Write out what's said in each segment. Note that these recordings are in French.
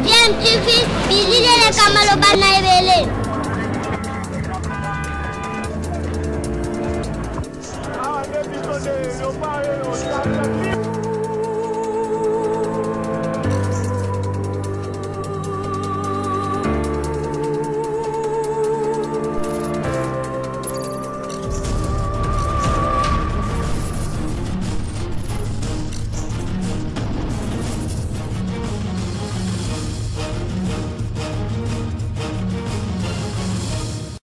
DMTV, bilile kamalo bana ebele.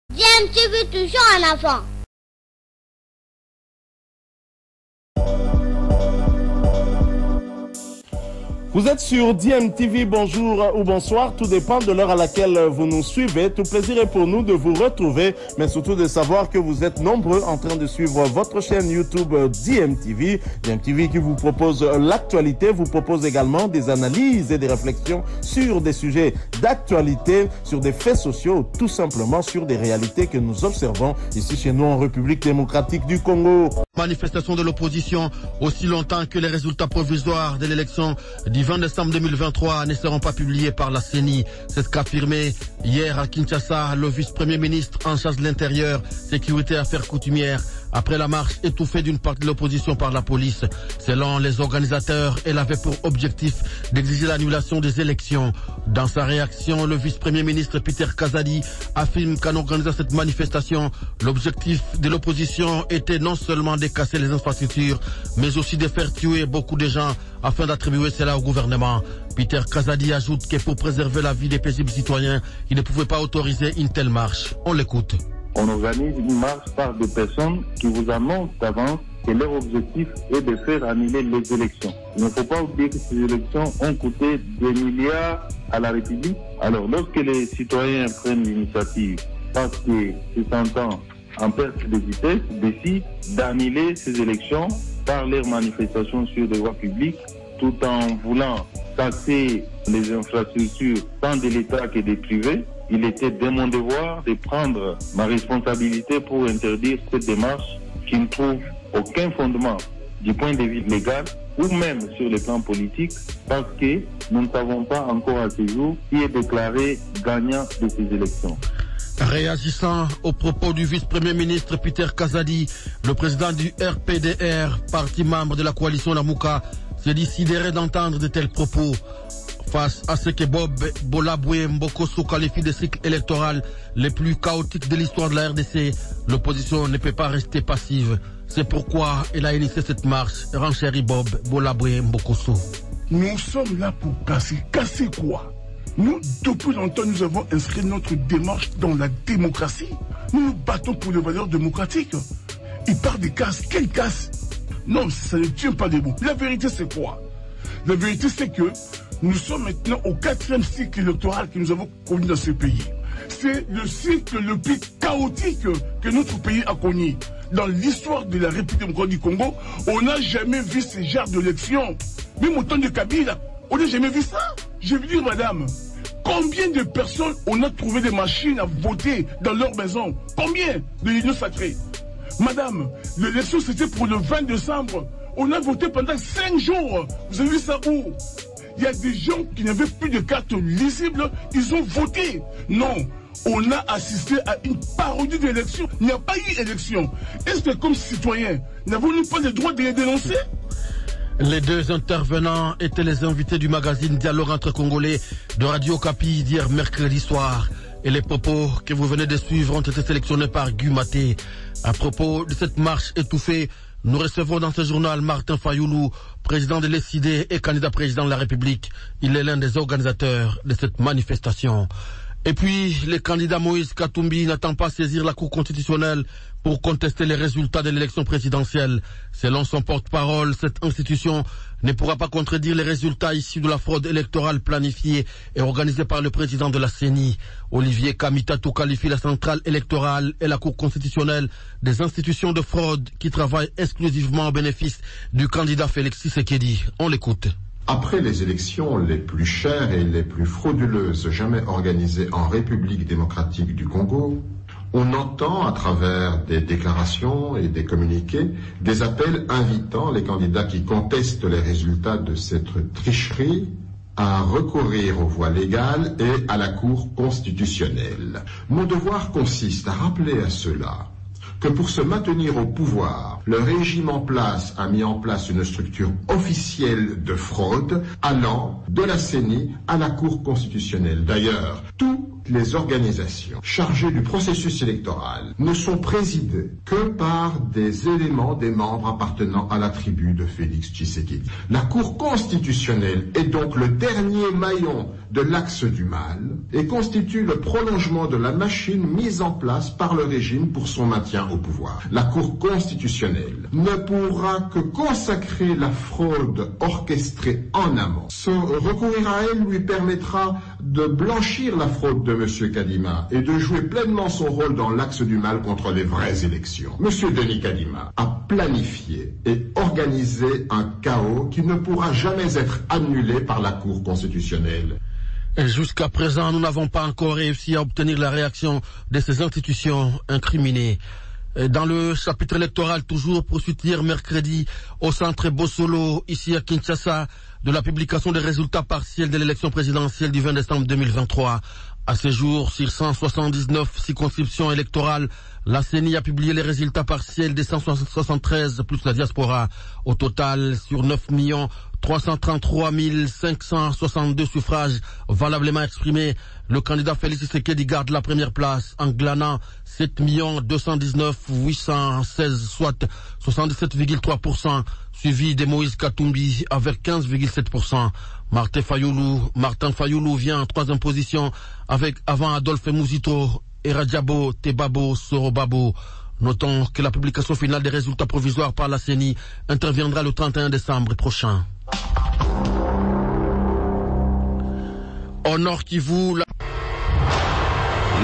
DMTV toujours en avant. Vous êtes sur DMTV, bonjour ou bonsoir, tout dépend de l'heure à laquelle vous nous suivez. Tout plaisir est pour nous de vous retrouver, mais surtout de savoir que vous êtes nombreux en train de suivre votre chaîne YouTube DMTV. DMTV qui vous propose l'actualité, vous propose également des analyses et des réflexions sur des sujets d'actualité, sur des faits sociaux, tout simplement sur des réalités que nous observons ici chez nous en République démocratique du Congo. Manifestation de l'opposition aussi longtemps que les résultats provisoires de l'élection du 20 décembre 2023 ne seront pas publiés par la CENI. C'est ce qu'a affirmé hier à Kinshasa le vice-premier ministre en charge de l'intérieur, sécurité et affaires coutumières après la marche étouffée d'une partie de l'opposition par la police. Selon les organisateurs, elle avait pour objectif d'exiger l'annulation des élections. Dans sa réaction, le vice-premier ministre Peter Kazadi affirme qu'en organisant cette manifestation, l'objectif de l'opposition était non seulement de casser les infrastructures, mais aussi de faire tuer beaucoup de gens afin d'attribuer cela au gouvernement. Peter Kazadi ajoute que pour préserver la vie des paisibles citoyens, il ne pouvait pas autoriser une telle marche. On l'écoute. On organise une marche par des personnes qui vous annoncent d'avance que leur objectif est de faire annuler les élections. Il ne faut pas oublier que ces élections ont coûté des milliards à la République. Alors, lorsque les citoyens prennent l'initiative, parce que se sentant en perte de vitesse, décident d'annuler ces élections par leurs manifestations sur des voies publiques, tout en voulant casser les infrastructures tant de l'État que des privés, il était de mon devoir de prendre ma responsabilité pour interdire cette démarche qui ne trouve aucun fondement du point de vue légal ou même sur le plan politique, parce que nous ne savons pas encore à ce jour qui est déclaré gagnant de ces élections. Réagissant aux propos du vice-premier ministre Peter Kazadi, le président du RPDR, parti membre de la coalition Lamuka, s'est dit sidéré d'entendre de tels propos. Face à ce que Bob Bolaboué Mbokosso qualifie de cycle électoral les plus chaotiques de l'histoire de la RDC, l'opposition ne peut pas rester passive. C'est pourquoi elle a initié cette marche. Renchérit Bob Bolaboué Mbokosso. Nous sommes là pour casser. Casser quoi? Nous, depuis longtemps, nous avons inscrit notre démarche dans la démocratie. Nous nous battons pour les valeurs démocratiques. Il parle de casse. Quelle casse? Non, ça ne tient pas debout. La vérité, c'est quoi? La vérité, c'est que nous sommes maintenant au 4e cycle électoral que nous avons connu dans ce pays. C'est le cycle le plus chaotique que notre pays a connu. Dans l'histoire de la République démocratique du Congo, on n'a jamais vu ce genre d'élection. Même au temps de Kabila, on n'a jamais vu ça. Je veux dire, madame, combien de personnes on a trouvé des machines à voter dans leur maison? Combien de l'Union sacrée? Madame, l'élection c'était pour le 20 décembre. On a voté pendant 5 jours. Vous avez vu ça où? Il y a des gens qui n'avaient plus de carte lisible, ils ont voté. Non, on a assisté à une parodie d'élection. Il n'y a pas eu élection. Est-ce que comme citoyens, n'avons-nous pas le droit de les dénoncer? Les deux intervenants étaient les invités du magazine Dialogue entre Congolais de Radio Okapi d'hier mercredi soir. Et les propos que vous venez de suivre ont été sélectionnés par Guy Maté. À propos de cette marche étouffée, nous recevons dans ce journal Martin Fayoulou, président de l'ESID et candidat président de la République. Il est l'un des organisateurs de cette manifestation. Et puis, le candidat Moïse Katumbi n'attend pas saisir la Cour constitutionnelle pour contester les résultats de l'élection présidentielle. Selon son porte-parole, cette institution ne pourra pas contredire les résultats issus de la fraude électorale planifiée et organisée par le président de la CENI. Olivier Kamitatou qualifie la centrale électorale et la Cour constitutionnelle des institutions de fraude qui travaillent exclusivement au bénéfice du candidat Félix Tshisekedi. On l'écoute. Après les élections les plus chères et les plus frauduleuses jamais organisées en République démocratique du Congo, On entend à travers des déclarations et des communiqués des appels invitant les candidats qui contestent les résultats de cette tricherie à recourir aux voies légales et à la Cour constitutionnelle. Mon devoir consiste à rappeler à ceux-là que pour se maintenir au pouvoir, le régime en place a mis en place une structure officielle de fraude allant de la CENI à la Cour constitutionnelle. D'ailleurs, toutes les organisations chargées du processus électoral ne sont présidées que par des éléments, des membres appartenant à la tribu de Félix Tshisekedi. La Cour constitutionnelle est donc le dernier maillon de l'axe du mal et constitue le prolongement de la machine mise en place par le régime pour son maintien au pouvoir. La Cour constitutionnelle ne pourra que consacrer la fraude orchestrée en amont. Se recourir à elle lui permettra de blanchir la fraude de M. Kadima et de jouer pleinement son rôle dans l'axe du mal contre les vraies élections. M. Denis Kadima a planifié et organisé un chaos qui ne pourra jamais être annulé par la Cour constitutionnelle. Jusqu'à présent, nous n'avons pas encore réussi à obtenir la réaction de ces institutions incriminées. Dans le chapitre électoral, toujours poursuit hier mercredi au centre Bossolo, ici à Kinshasa, de la publication des résultats partiels de l'élection présidentielle du 20 décembre 2023. À ce jour, sur 179 circonscriptions électorales, la CENI a publié les résultats partiels des 173 plus la diaspora. Au total, sur 9 333 562 suffrages valablement exprimés, le candidat Félix Tshisekedi garde la première place en glanant 7 219 816, soit 77,3%, suivi de Moïse Katumbi avec 15,7%. Martin Fayoulou vient en troisième position avant Adolphe Mouzito et Rajabo Tebabo Sorobabo. Notons que la publication finale des résultats provisoires par la CENI interviendra le 31 décembre prochain. Au Nord Kivu,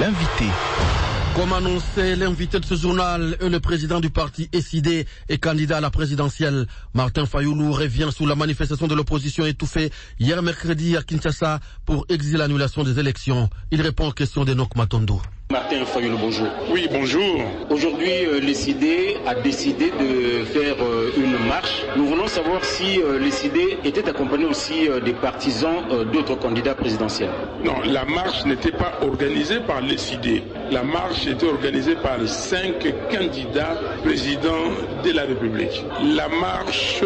l'invité. Comme annoncé, l'invité de ce journal est le président du parti SID et candidat à la présidentielle. Martin Fayoulou revient sur la manifestation de l'opposition étouffée hier mercredi à Kinshasa pour exiger l'annulation des élections. Il répond aux questions d'Enoch Matondo. Martin Fayoulou, bonjour. Oui, bonjour. Aujourd'hui, l'ECID a décidé de faire une marche. Nous voulons savoir si l'ECID était accompagné aussi des partisans d'autres candidats présidentiels. Non, la marche n'était pas organisée par l'ECID. La marche était organisée par 5 candidats présidents de la République. La marche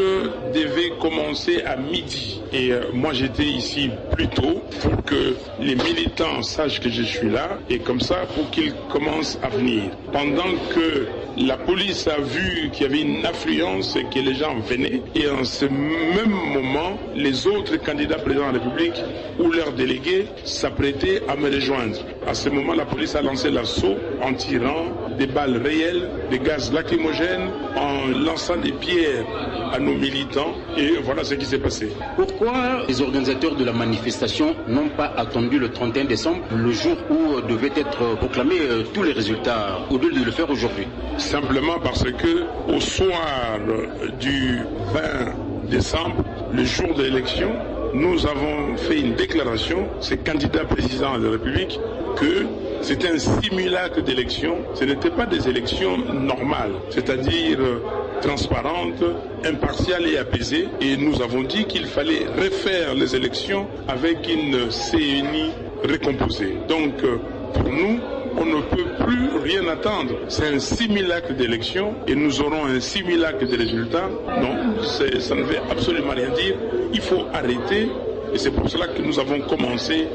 devait commencer à midi. Et moi, j'étais ici plus tôt pour que les militants sachent que je suis là. Et comme ça, pour qu'ils commencent à venir. Pendant que la police a vu qu'il y avait une affluence et que les gens venaient, et en ce même moment, les autres candidats présidents de la République ou leurs délégués s'apprêtaient à me rejoindre. À ce moment, la police a lancé l'assaut en tirant des balles réelles, des gaz lacrymogènes, en lançant des pierres à nos militants, et voilà ce qui s'est passé. Pourquoi les organisateurs de la manifestation n'ont pas attendu le 31 décembre, le jour où devaient être proclamés tous les résultats, au lieu de le faire aujourd'hui? Simplement parce que au soir du 20 décembre, le jour de l'élection, nous avons fait une déclaration, ces candidats présidents de la République, que c'était un simulacre d'élection. Ce n'était pas des élections normales, c'est-à-dire transparentes, impartiales et apaisées. Et nous avons dit qu'il fallait refaire les élections avec une CENI recomposée. Donc, pour nous, on ne peut plus rien attendre. C'est un simulacre d'élection et nous aurons un simulacre de résultats. Non, ça ne veut absolument rien dire. Il faut arrêter et c'est pour cela que nous avons commencé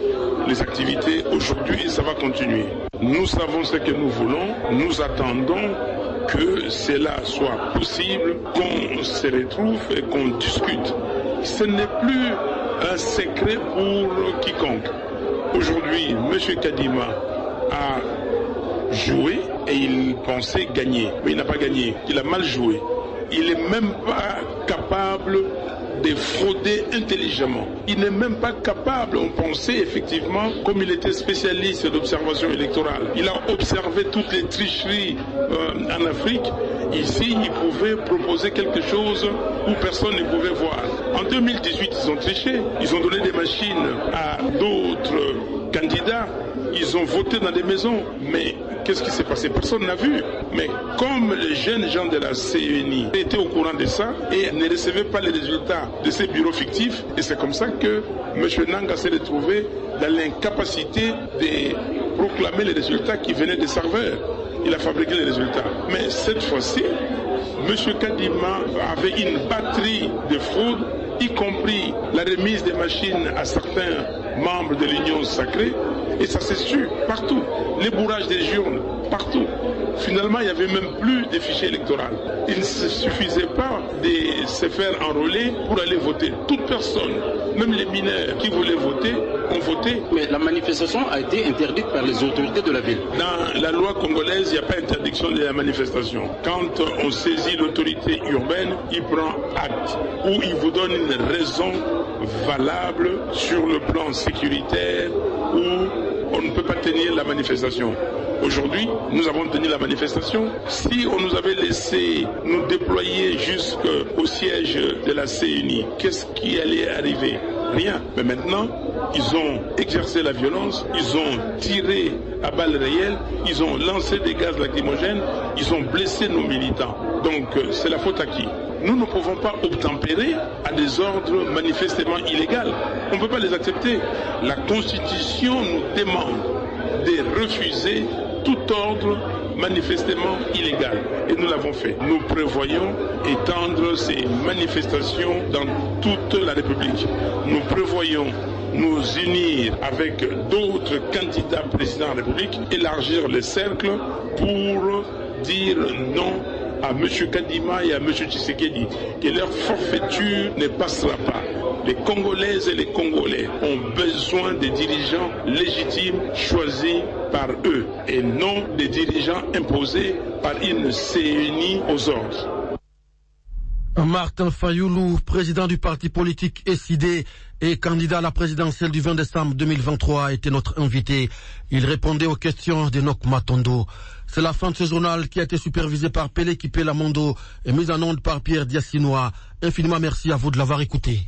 les activités aujourd'hui et ça va continuer. Nous savons ce que nous voulons. Nous attendons que cela soit possible, qu'on se retrouve et qu'on discute. Ce n'est plus un secret pour quiconque. Aujourd'hui, M. Kadima a joué et il pensait gagner. Mais il n'a pas gagné. Il a mal joué. Il n'est même pas capable de frauder intelligemment. Il n'est même pas capable, on pensait effectivement, comme il était spécialiste d'observation électorale, il a observé toutes les tricheries en Afrique. Ici, il pouvait proposer quelque chose où personne ne pouvait voir. En 2018, ils ont triché. Ils ont donné des machines à d'autres candidats, ils ont voté dans des maisons. Mais qu'est-ce qui s'est passé? Personne n'a vu. Mais comme les jeunes gens de la CENI étaient au courant de ça et ne recevaient pas les résultats de ces bureaux fictifs, et c'est comme ça que M. Nanga s'est retrouvé dans l'incapacité de proclamer les résultats qui venaient des serveurs. Il a fabriqué les résultats. Mais cette fois-ci, M. Kadima avait une batterie de fraude, y compris la remise des machines à certains membres de l'Union sacrée, et ça s'est su partout. Les bourrages des urnes, partout. Finalement, il n'y avait même plus de fichiers électoraux. Il ne suffisait pas de se faire enrôler pour aller voter. Toute personne, même les mineurs qui voulaient voter, ont voté. Mais la manifestation a été interdite par les autorités de la ville. Dans la loi congolaise, il n'y a pas interdiction de la manifestation. Quand on saisit l'autorité urbaine, il prend acte ou il vous donne une raison valable sur le plan sécuritaire où on ne peut pas tenir la manifestation. Aujourd'hui, nous avons tenu la manifestation. Si on nous avait laissé nous déployer jusqu'au siège de la CENI, qu'est-ce qui allait arriver? Rien. Mais maintenant, ils ont exercé la violence, ils ont tiré à balles réelles, ils ont lancé des gaz lacrymogènes, ils ont blessé nos militants. Donc, c'est la faute à qui? Nous ne pouvons pas obtempérer à des ordres manifestement illégaux. On ne peut pas les accepter. La Constitution nous demande de refuser tout ordre manifestement illégal. Et nous l'avons fait. Nous prévoyons étendre ces manifestations dans toute la République. Nous prévoyons nous unir avec d'autres candidats présidents de la République, élargir le cercle pour dire non à M. Kadima et à M. Tshisekedi, que leur forfaiture ne passera pas. Les Congolaises et les Congolais ont besoin de dirigeants légitimes choisis par eux et non des dirigeants imposés par une CENI aux ordres. Martin Fayoulou, président du parti politique SID et candidat à la présidentielle du 20 décembre 2023, était notre invité. Il répondait aux questions d'Enoch Matondo. C'est la fin de ce journal qui a été supervisé par Pelé Kipé Lamondo et mis en onde par Pierre Diassinois. Infiniment merci à vous de l'avoir écouté.